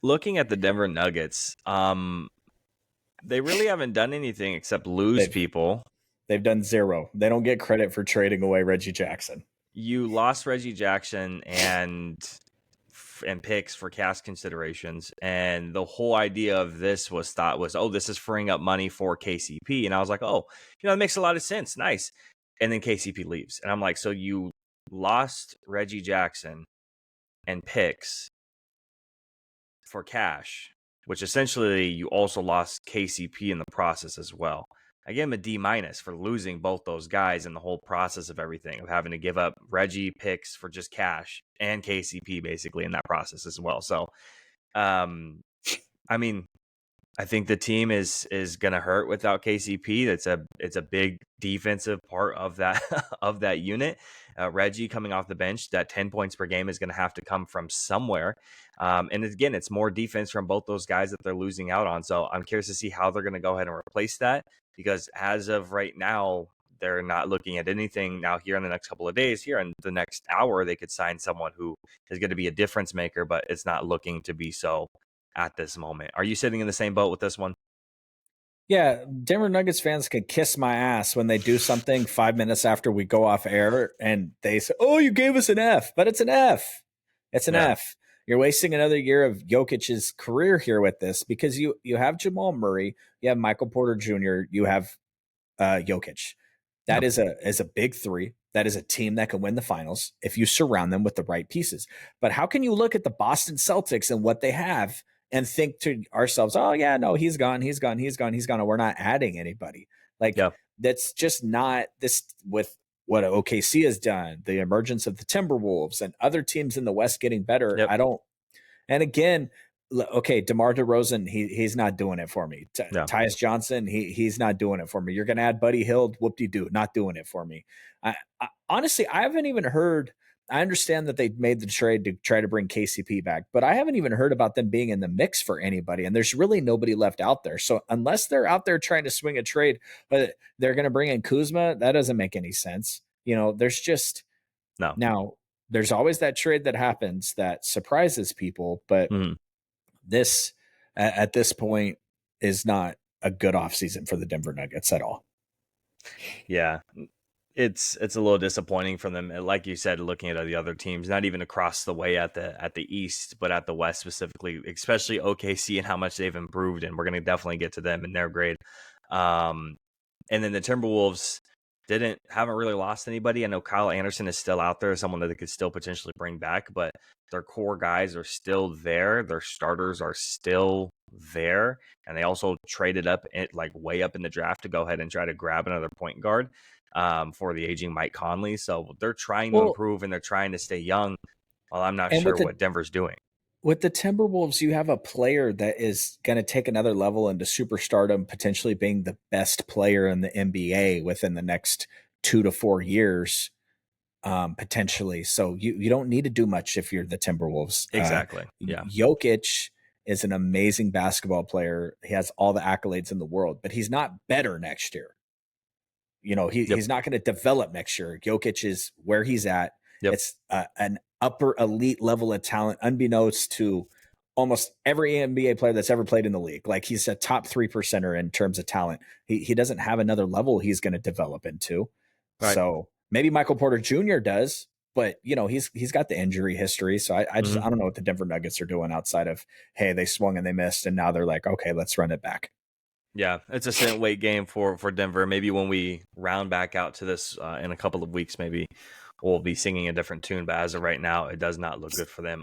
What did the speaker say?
looking at the Denver Nuggets, they really haven't done anything except lose They've people. they've done zero. They don't get credit for trading away Reggie Jackson. You lost Reggie Jackson and picks for cash considerations, and the whole idea of this was oh, this is freeing up money for KCP, and I was like, oh, that makes a lot of sense, nice. And then KCP leaves, and I'm like, so you lost Reggie Jackson and picks for cash, which essentially you also lost KCP in the process as well. I gave him a D- for losing both those guys in the whole process of everything, of having to give up Reggie picks for just cash and KCP basically in that process as well. So, um, I mean, I think the team is going to hurt without KCP. It's a big defensive part of that of that unit. Reggie coming off the bench, that 10 points per game is going to have to come from somewhere. And again, it's more defense from both those guys that they're losing out on. So I'm curious to see how they're going to go ahead and replace that, because as of right now, they're not looking at anything. Now here in the next couple of days, here in the next hour, they could sign someone who is going to be a difference maker, but it's not looking to be so at this moment. Are you sitting in the same boat with this one? Yeah, Denver Nuggets fans could kiss my ass when they do something 5 minutes after we go off air and they say, "Oh, you gave us an F," but it's an F. It's an Yeah. F. You're wasting another year of Jokic's career here with this, because you have Jamal Murray, you have Michael Porter Jr., you have Jokic. That Yep. is a big three. That is a team that can win the finals if you surround them with the right pieces. But how can you look at the Boston Celtics and what they have and think to ourselves, "Oh yeah, no, he's gone, he's gone, he's gone, he's gone, and we're not adding anybody." Like, Yeah. that's just not this with what OKC has done, the emergence of the Timberwolves and other teams in the West getting better. Yep. I don't. And again, okay, DeMar DeRozan, he's not doing it for me. Yeah. Tyus Johnson, he's not doing it for me. You're going to add Buddy Hield, whoop-de-doo, not doing it for me. Honestly, I haven't even heard. I understand that they made the trade to try to bring KCP back, but I haven't even heard about them being in the mix for anybody. And there's really nobody left out there. So unless they're out there trying to swing a trade, but they're going to bring in Kuzma, that doesn't make any sense. There's just No. now there's always that trade that happens that surprises people, but Mhm. this at this point is not a good offseason for the Denver Nuggets at all. Yeah. It's a little disappointing from them. Like you said, looking at the other teams, not even across the way at the East, but at the West specifically, especially OKC and how much they've improved. And we're going to definitely get to them and their grade. And then the Timberwolves haven't really lost anybody. I know Kyle Anderson is still out there, someone that they could still potentially bring back, but their core guys are still there. Their starters are still there. And they also traded up like way up in the draft to go ahead and try to grab another point guard for the aging Mike Conley. So they're trying to Well, improve and they're trying to stay young. Well, I'm not and sure what Denver's doing. with the Timberwolves, you have a player that is going to take another level into superstardom, potentially being the best player in the NBA within the next 2 to 4 years, potentially. So you don't need to do much if you're the Timberwolves. Exactly. Yeah. Jokic is an amazing basketball player. He has all the accolades in the world, but he's not better next year. Yep. He's not going to develop next year. Jokic is where he's at. Yep. It's an upper elite level of talent, unbeknownst to almost every NBA player that's ever played in the league. Like, he's a top 3%er in terms of talent. He doesn't have another level he's going to develop into. Right. So maybe Michael Porter Jr. does, but he's got the injury history. So I don't know what the Denver Nuggets are doing outside of, hey, they swung and they missed, and now they're like, okay, let's run it back. Yeah, it's a sit and wait game for Denver. Maybe when we round back out to this in a couple of weeks, maybe we'll be singing a different tune. But as of right now, it does not look good for them